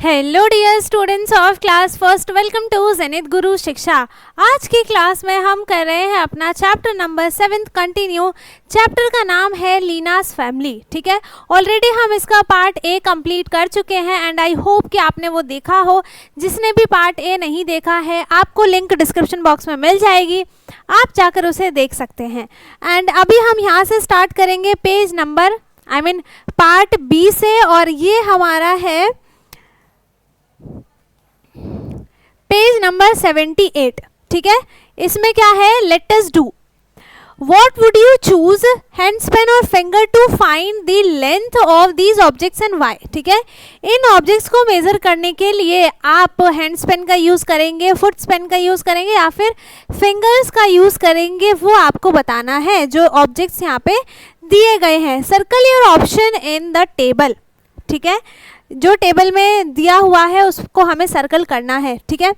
Hello dear students of class first, welcome to Zenith Guru Shiksha. आज की class में हम कर रहे हैं अपना चैप्टर नंबर 7 कंटिन्यू। चैप्टर का नाम है लीनास फैमिली। ठीक है, ऑलरेडी हम इसका पार्ट ए कंप्लीट कर चुके हैं एंड आई होप कि आपने वो देखा हो। जिसने भी पार्ट ए नहीं देखा है, आपको लिंक डिस्क्रिप्शन बॉक्स में मिल जाएगी, आप जाकर उसे देख सकते हैं। एंड अभी हम यहाँ से स्टार्ट करेंगे पेज नंबर पार्ट बी से, और ये हमारा है पेज नंबर 78। ठीक है, इसमें क्या है, let us do. What would you choose, handspan और finger to find the length of these objects and why? ठीक है, इन ऑब्जेक्ट्स को मेजर करने के लिए आप हैंडस्पेन का यूज करेंगे, फुट स्पेन का यूज करेंगे या फिर फिंगर्स का यूज करेंगे, वो आपको बताना है। जो ऑब्जेक्ट्स यहाँ पे दिए गए हैं, circle your option in the table. ठीक है, जो टेबल में दिया हुआ है उसको हमें सर्कल करना है। ठीक है,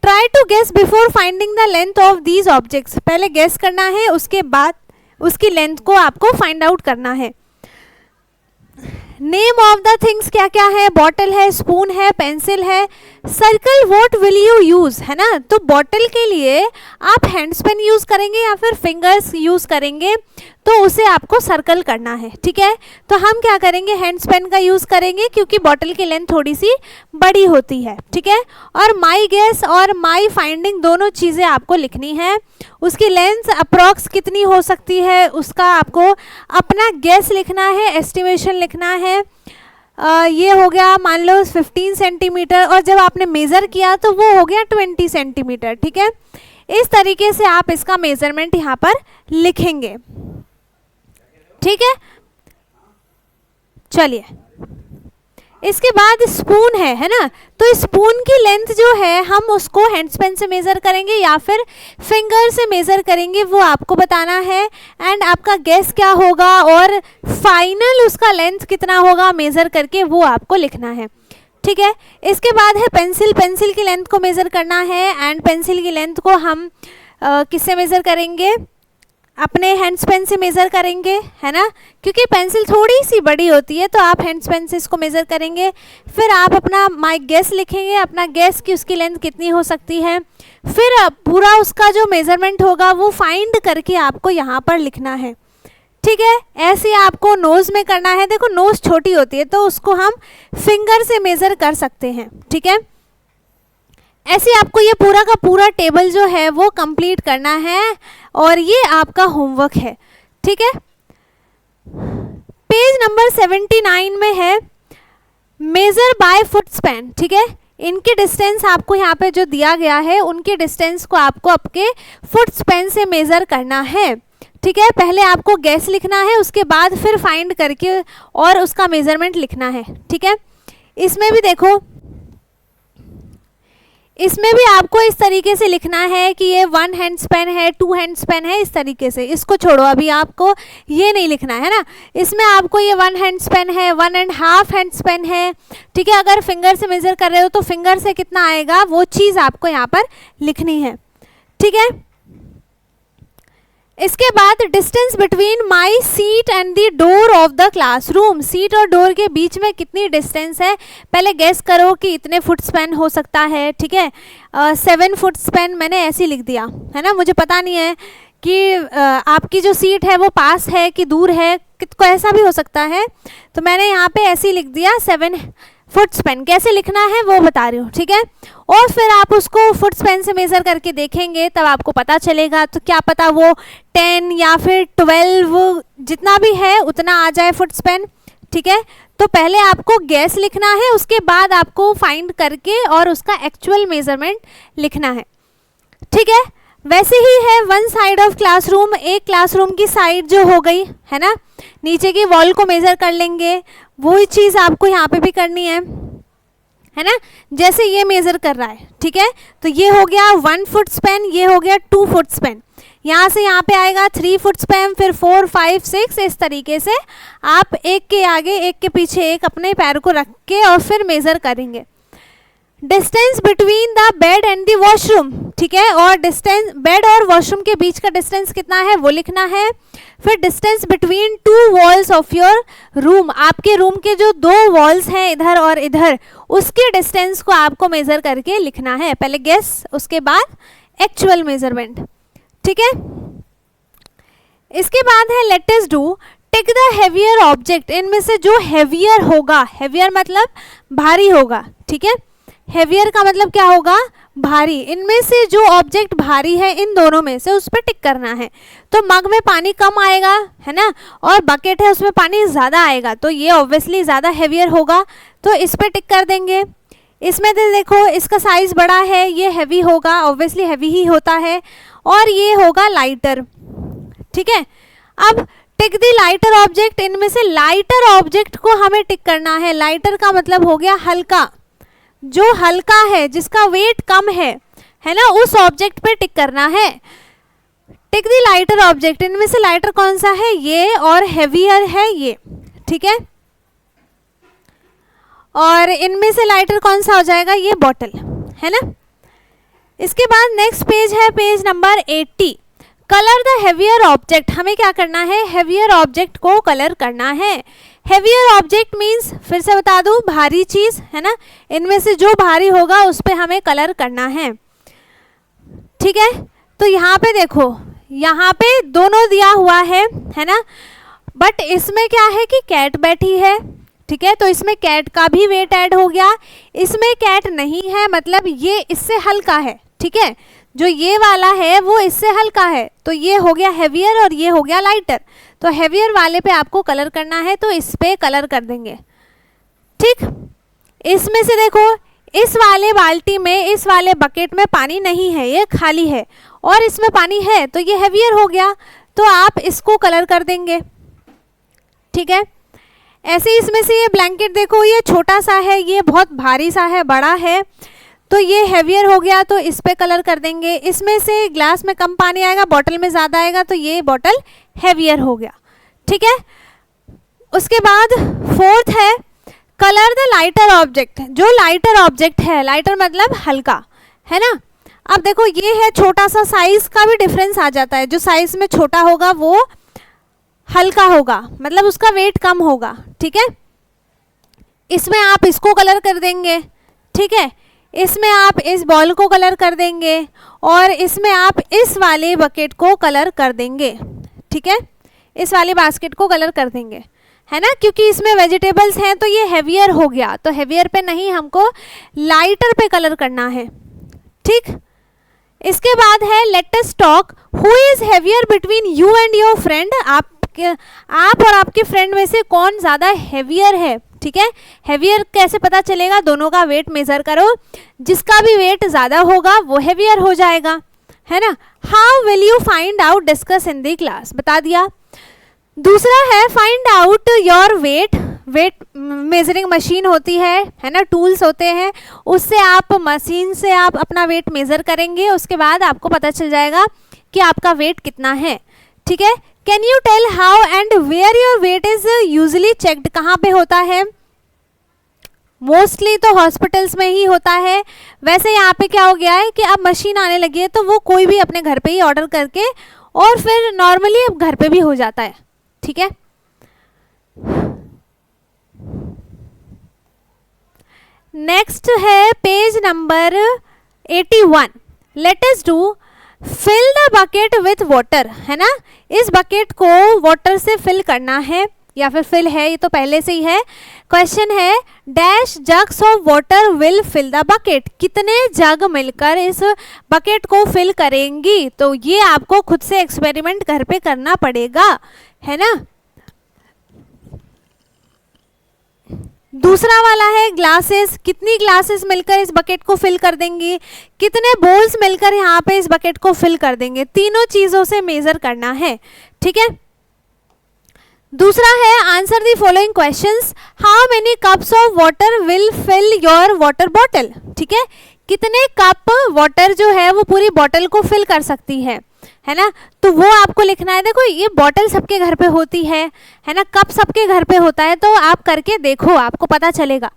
try to guess before finding the length of these objects. पहले गेस करना है, उसके बाद उसकी लेंथ को आपको फाइंड आउट करना है। नेम ऑफ द थिंग्स क्या क्या है, बॉटल है, स्पून है, पेंसिल है। Circle what will you use, है ना। तो बॉटल के लिए आप हैंडस्पेन यूज करेंगे या फिर फिंगर्स यूज करेंगे, तो उसे आपको सर्कल करना है। ठीक है, तो हम क्या करेंगे, हैंडस्पेन का यूज करेंगे क्योंकि बॉटल की लेंथ थोड़ी सी बड़ी होती है। ठीक है, और माई गेस और माई फाइंडिंग दोनों चीज़ें आपको लिखनी है। उसकी लेंथ अप्रॉक्स कितनी हो सकती है, उसका आपको अपना गेस लिखना है, एस्टिमेशन लिखना है। ये हो गया मान लो 15 सेंटीमीटर, और जब आपने मेज़र किया तो वो हो गया 20 सेंटीमीटर। ठीक है, इस तरीके से आप इसका मेजरमेंट यहाँ पर लिखेंगे। ठीक है, चलिए इसके बाद स्पून है ना। तो स्पून की लेंथ जो है हम उसको हैंडस्पेन से मेज़र करेंगे या फिर फिंगर से मेज़र करेंगे, वो आपको बताना है। एंड आपका गेस क्या होगा और फाइनल उसका लेंथ कितना होगा मेज़र करके, वो आपको लिखना है। ठीक है, इसके बाद है पेंसिल। पेंसिल की लेंथ को मेज़र करना है एंड पेंसिल की लेंथ को हम किससे मेज़र करेंगे, अपने हैंडस्पेन से मेज़र करेंगे, है ना, क्योंकि पेंसिल थोड़ी सी बड़ी होती है, तो आप हैंडस्पेन से इसको मेज़र करेंगे। फिर आप अपना माई गेस लिखेंगे, अपना गेस कि उसकी लेंथ कितनी हो सकती है। फिर पूरा उसका जो मेज़रमेंट होगा वो फाइंड करके आपको यहाँ पर लिखना है। ठीक है, ऐसे आपको नोज़ में करना है। देखो नोज़ छोटी होती है तो उसको हम फिंगर से मेज़र कर सकते हैं। ठीक है, ऐसे आपको ये पूरा का पूरा टेबल जो है वो कंप्लीट करना है, और ये आपका होमवर्क है। ठीक है, पेज नंबर 79 में है मेजर बाय फुट स्पैन। ठीक है, इनकी डिस्टेंस आपको यहाँ पे जो दिया गया है, उनके डिस्टेंस को आपको आपके फुट स्पैन से मेज़र करना है। ठीक है, पहले आपको गैस लिखना है, उसके बाद फिर फाइंड करके और उसका मेजरमेंट लिखना है। ठीक है, इसमें भी देखो, इसमें भी आपको इस तरीके से लिखना है कि ये 1 हैंड स्पेन है, 2 हैंड स्पेन है, इस तरीके से। इसको छोड़ो, अभी आपको ये नहीं लिखना है ना। इसमें आपको ये 1 हैंड स्पेन है, 1.5 हैंड स्पेन है। ठीक है, अगर फिंगर से मेजर कर रहे हो तो फिंगर से कितना आएगा, वो चीज़ आपको यहाँ पर लिखनी है। ठीक है, इसके बाद distance between my seat and the door of the classroom. Seat और डोर के बीच में कितनी डिस्टेंस है, पहले गेस करो कि इतने फुट स्पैन हो सकता है। ठीक है, 7 फुट स्पैन मैंने ऐसे लिख दिया है ना, मुझे पता नहीं है कि आपकी जो सीट है वो पास है कि दूर है, को ऐसा भी हो सकता है, तो मैंने यहाँ पे ऐसे लिख दिया 7 फुट स्पेन। कैसे लिखना है वो बता रही हूँ। ठीक है, और फिर आप उसको फुट स्पेन से मेज़र करके देखेंगे, तब आपको पता चलेगा। तो क्या पता वो 10 या फिर 12 जितना भी है उतना आ जाए फुट स्पेन। ठीक है, तो पहले आपको गैस लिखना है, उसके बाद आपको फाइंड करके और उसका एक्चुअल मेजरमेंट लिखना है। ठीक है, वैसे ही है वन साइड ऑफ क्लासरूम। एक क्लासरूम की साइड जो हो गई है ना, नीचे की वॉल को मेज़र कर लेंगे, वही चीज़ आपको यहाँ पे भी करनी है ना। जैसे ये मेज़र कर रहा है, ठीक है, तो ये हो गया 1 फुट स्पैन, ये हो गया 2 फुट स्पैन। यहाँ से यहाँ पे आएगा 3 फुट स्पैन, फिर 4, 5, 6। इस तरीके से आप एक के आगे एक के पीछे एक अपने पैर को रख के और फिर मेज़र करेंगे। Distance between the bed and the washroom, ठीक है, और डिस्टेंस बेड और वॉशरूम के बीच का डिस्टेंस कितना है वो लिखना है। फिर distance between two walls of your room, आपके रूम के जो दो वॉल्स हैं इधर और इधर, उसके डिस्टेंस को आपको मेजर करके लिखना है। पहले गेस, उसके बाद एक्चुअल मेजरमेंट, ठीक है। इसके बाद है let us do take the heavier object, इनमें से जो हेवियर होगा, हेवियर मतलब भारी होगा, ठीक है, हेवियर का मतलब क्या होगा, भारी, इनमें से जो ऑब्जेक्ट भारी है इन दोनों में से उस पर टिक करना है। तो मग में पानी कम आएगा, है ना, और बकेट है उसमें पानी ज़्यादा आएगा, तो ये ऑब्वियसली ज़्यादा हेवियर होगा, तो इस पर टिक कर देंगे। इसमें तो देखो इसका साइज़ बड़ा है, ये हैवी होगा, ऑब्वियसली हैवी ही होता है, और ये होगा लाइटर, ठीक है। अब टिक द लाइटर ऑब्जेक्ट, इनमें से लाइटर ऑब्जेक्ट को हमें टिक करना है। लाइटर का मतलब हो गया हल्का, जो हल्का है, जिसका वेट कम है ना, उस ऑब्जेक्ट पे टिक करना है। टिक द लाइटर ऑब्जेक्ट, इनमें से लाइटर कौन सा है, ये, और हेवियर है ये, ठीक है, और इनमें से लाइटर कौन सा हो जाएगा, ये बॉटल, है ना। इसके बाद नेक्स्ट पेज है page number 80। Colour the heavier object, हमें क्या करना है, हेवियर ऑब्जेक्ट को कलर करना है। हेवियर ऑब्जेक्ट मीन्स, फिर से बता दूं, भारी चीज, है ना, इनमें से जो भारी होगा उस पे हमें कलर करना है, ठीक है। तो यहाँ पे देखो, यहाँ पे दोनों दिया हुआ है ना, बट इसमें क्या है कि कैट बैठी है, ठीक है, तो इसमें कैट का भी वेट ऐड हो गया। इसमें कैट नहीं है, मतलब ये इससे हल्का है, ठीक है, जो ये वाला है वो इससे हल्का है, तो ये हो गया हेवियर और ये हो गया लाइटर। तो हेवियर वाले पे आपको कलर करना है, तो इस पे कलर कर देंगे, ठीक। इसमें से देखो, इस वाले बाल्टी में, इस वाले बकेट में पानी नहीं है, ये खाली है, और इसमें पानी है, तो ये हेवियर हो गया, तो आप इसको कलर कर देंगे, ठीक है। ऐसे ही इसमें से ये ब्लैंकेट देखो, ये छोटा सा है, ये बहुत भारी सा है, बड़ा है, तो ये हेवियर हो गया, तो इस पे कलर कर देंगे। इसमें से ग्लास में कम पानी आएगा, बॉटल में ज़्यादा आएगा, तो ये बॉटल हेवियर हो गया, ठीक है। उसके बाद फोर्थ है कलर द लाइटर ऑब्जेक्ट, जो लाइटर ऑब्जेक्ट है, लाइटर मतलब हल्का, है ना। अब देखो ये है छोटा सा, साइज का भी डिफरेंस आ जाता है, जो साइज में छोटा होगा वो हल्का होगा, मतलब उसका वेट कम होगा, ठीक है। इसमें आप इसको कलर कर देंगे, ठीक है, इसमें आप इस बॉल को कलर कर देंगे, और इसमें आप इस वाले बकेट को कलर कर देंगे, ठीक है, इस वाले बास्केट को कलर कर देंगे, है ना, क्योंकि इसमें वेजिटेबल्स हैं, तो ये हेवियर हो गया, तो हेवियर पे नहीं, हमको लाइटर पे कलर करना है, ठीक। इसके बाद है let us talk who is heavier between you and your friend, आप और आपके फ्रेंड में से कौन ज़्यादा हेवियर है, ठीक है। हेवियर कैसे पता चलेगा, दोनों का वेट मेजर करो, जिसका भी वेट ज़्यादा होगा वो हेवियर हो जाएगा, है ना। How will you find out, discuss in the class, बता दिया। दूसरा है find out your weight, weight measuring machine होती है ना, टूल्स होते हैं, उससे आप मशीन से आप अपना वेट मेज़र करेंगे, उसके बाद आपको पता चल जाएगा कि आपका वेट कितना है, ठीक है। Can you tell how and where your weight is usually checked, कहाँ पे होता है, मोस्टली तो हॉस्पिटल्स में ही होता है। वैसे यहाँ पे क्या हो गया है कि अब मशीन आने लगी है, तो वो कोई भी अपने घर पे ही ऑर्डर करके, और फिर नॉर्मली अब घर पे भी हो जाता है, ठीक है। नेक्स्ट है page number 81। Let us do fill the bucket with water, है ना, इस बकेट को वाटर से फिल करना है, या फिर फिल है, ये तो पहले से ही है। क्वेश्चन है dash jugs of water will fill the bucket, कितने जग मिलकर इस बकेट को फिल करेंगी, तो ये आपको खुद से एक्सपेरिमेंट घर पे करना पड़ेगा, है ना। दूसरा वाला है ग्लासेस, कितनी ग्लासेस मिलकर इस बकेट को फिल कर देंगी, कितने बोल्स मिलकर यहाँ पे इस बकेट को फिल कर देंगे, तीनों चीज़ों से मेज़र करना है, ठीक है। दूसरा है answer the following questions, how many cups of water will fill your water bottle, ठीक है, कितने कप वाटर जो है वो पूरी बॉटल को फिल कर सकती है ना, तो वो आपको लिखना है। देखो ये बॉटल सबके घर पे होती है ना, कप सबके घर पे होता है, तो आप करके देखो, आपको पता चलेगा,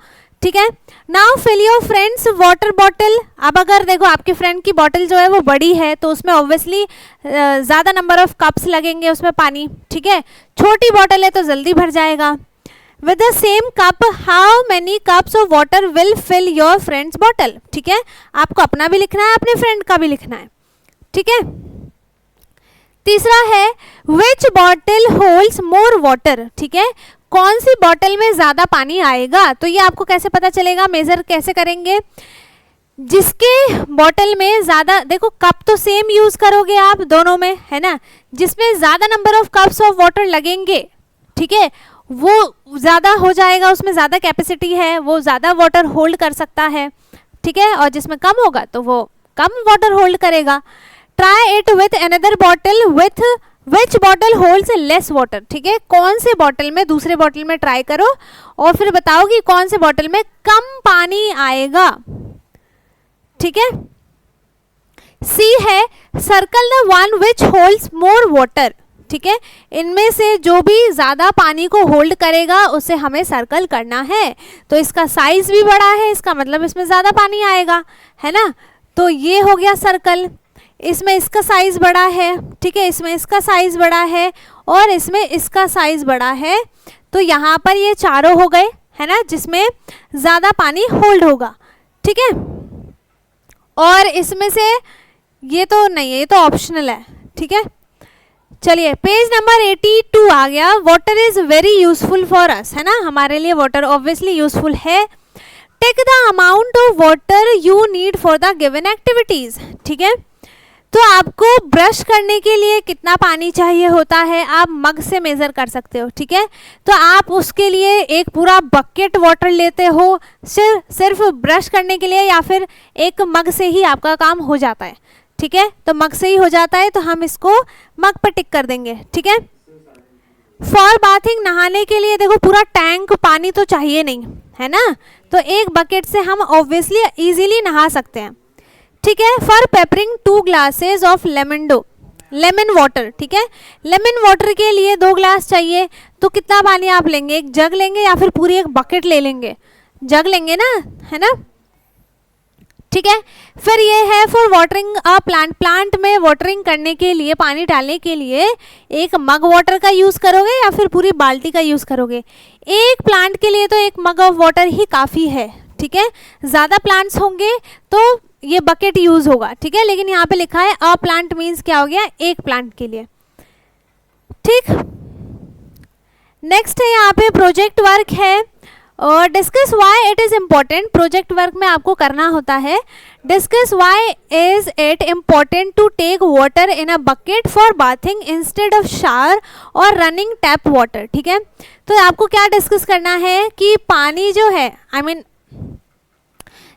ठीक है। Now fill your friends water bottle. अब अगर देखो आपके फ्रेंड की बॉटल जो है वो बड़ी है तो उसमें ऑब्वियसली ज़्यादा नंबर ऑफ कप्स लगेंगे उसमें पानी, ठीक है। छोटी बॉटल है तो जल्दी भर जाएगा। With the same cup how many cups of water will fill your friends bottle, ठीक है। आपको अपना भी लिखना है, अपने फ्रेंड का भी लिखना है, ठीक है। तीसरा है विच बॉटल होल्ड्स मोर वाटर, ठीक है। कौन सी बॉटल में ज़्यादा पानी आएगा, तो ये आपको कैसे पता चलेगा, मेज़र कैसे करेंगे। जिसके बॉटल में ज़्यादा, देखो कप तो सेम यूज़ करोगे आप दोनों में, है ना। जिसमें ज़्यादा number of cups of water लगेंगे, ठीक है, वो ज़्यादा हो जाएगा, उसमें ज़्यादा कैपेसिटी है, वो ज़्यादा वाटर होल्ड कर सकता है, ठीक है। और जिसमें कम होगा तो वो कम वाटर होल्ड करेगा। Try it with another bottle with which bottle holds less water, ठीक है। कौन से बॉटल में, दूसरे बॉटल में ट्राई करो और फिर बताओ कि कौन से बॉटल में कम पानी आएगा, ठीक है। सी है circle the one which holds more water, ठीक है। इनमें से जो भी ज़्यादा पानी को होल्ड करेगा उसे हमें सर्कल करना है। तो इसका साइज भी बड़ा है, इसका मतलब इसमें ज़्यादा पानी आएगा, है ना। तो ये हो गया सर्कल। इसमें इसका साइज़ बड़ा है, ठीक है, इसमें इसका साइज़ बड़ा है और इसमें इसका साइज़ बड़ा है। तो यहाँ पर ये चारों हो गए, है ना, जिसमें ज़्यादा पानी होल्ड होगा, ठीक है। और इसमें से ये तो नहीं है, ये तो ऑप्शनल है, ठीक है। चलिए पेज नंबर 82 आ गया। Water is very useful for us, है ना, हमारे लिए वाटर ऑब्वियसली यूजफुल है। Take the amount of water you need for the given activities, ठीक है। तो आपको ब्रश करने के लिए कितना पानी चाहिए होता है, आप मग से मेज़र कर सकते हो, ठीक है। तो आप उसके लिए एक पूरा बकेट वाटर लेते हो सिर्फ ब्रश करने के लिए, या फिर एक मग से ही आपका काम हो जाता है, ठीक है। तो मग से ही हो जाता है तो हम इसको मग पर टिक कर देंगे, ठीक है। फॉर बाथिंग, नहाने के लिए देखो पूरा टैंक पानी तो चाहिए नहीं, है ना, तो एक बकेट से हम ऑब्वियसली इजीली नहा सकते हैं, ठीक है। For papering 2 glasses of lemon water, ठीक है। लेमन वाटर के लिए 2 ग्लास चाहिए, तो कितना पानी आप लेंगे, एक जग लेंगे या फिर पूरी एक बकेट ले लेंगे, जग लेंगे ना, है ना, ठीक है। फिर ये है for watering a plant, plant में वाटरिंग करने के लिए, पानी डालने के लिए एक मग वाटर का यूज़ करोगे या फिर पूरी बाल्टी का यूज़ करोगे। एक प्लांट के लिए तो एक मग ऑफ वाटर ही काफ़ी है, ठीक है। ज़्यादा प्लांट्स होंगे तो ये बकेट यूज़ होगा, ठीक है। लेकिन यहाँ पे लिखा है अ प्लांट मीन्स क्या हो गया, एक प्लांट के लिए, ठीक। नेक्स्ट है यहाँ पे प्रोजेक्ट वर्क है और discuss why it is important. Project work में आपको करना होता है discuss why is it important to take water in a bucket for bathing instead of shower और रनिंग टैप वाटर, ठीक है। तो आपको क्या डिस्कस करना है कि पानी जो है, आई मीन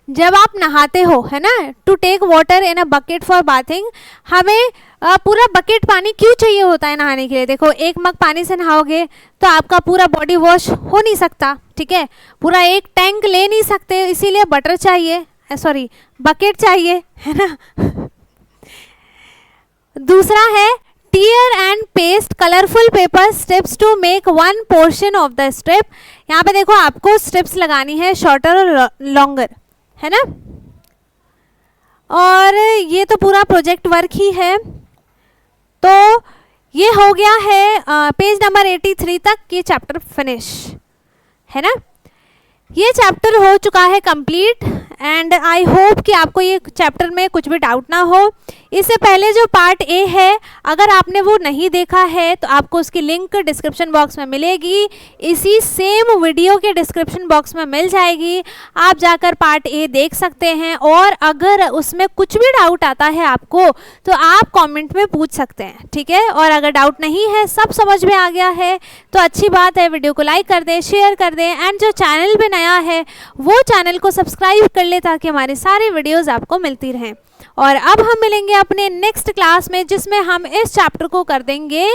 जब आप नहाते हो, है ना, to take water in a bucket for bathing, हमें पूरा बकेट पानी क्यों चाहिए होता है नहाने के लिए। देखो एक मग पानी से नहाओगे तो आपका पूरा बॉडी वॉश हो नहीं सकता, ठीक है, पूरा एक टैंक ले नहीं सकते, इसीलिए बटर चाहिए, सॉरी बकेट चाहिए, है ना। दूसरा है tear and paste colourful paper strips to make one portion of the strip. यहाँ पे देखो आपको स्ट्रिप्स लगानी है, शॉर्टर और लॉन्गर, है ना। और ये तो पूरा प्रोजेक्ट वर्क ही है। तो ये हो गया है पेज नंबर 83 तक, ये चैप्टर फिनिश है ना। ये चैप्टर हो चुका है कंप्लीट एंड आई होप कि आपको ये चैप्टर में कुछ भी डाउट ना हो। इससे पहले जो पार्ट ए है, अगर आपने वो नहीं देखा है तो आपको उसकी लिंक डिस्क्रिप्शन बॉक्स में मिलेगी, इसी सेम वीडियो के डिस्क्रिप्शन बॉक्स में मिल जाएगी, आप जाकर पार्ट ए देख सकते हैं। और अगर उसमें कुछ भी डाउट आता है आपको तो आप कमेंट में पूछ सकते हैं, ठीक है। और अगर डाउट नहीं है, सब समझ में आ गया है तो अच्छी बात है, वीडियो को लाइक कर दें, शेयर कर दें एंड जो चैनल पे नया है वो चैनल को सब्सक्राइब कर ले ताकि हमारे सारे वीडियोज़ आपको मिलती रहें। और अब हम मिलेंगे अपने नेक्स्ट क्लास में जिसमें हम इस चैप्टर को कर देंगे,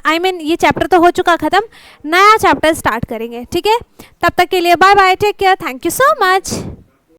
आई मीन ये चैप्टर तो हो चुका ख़त्म, नया चैप्टर स्टार्ट करेंगे, ठीक है। तब तक के लिए bye bye, take care, thank you so much.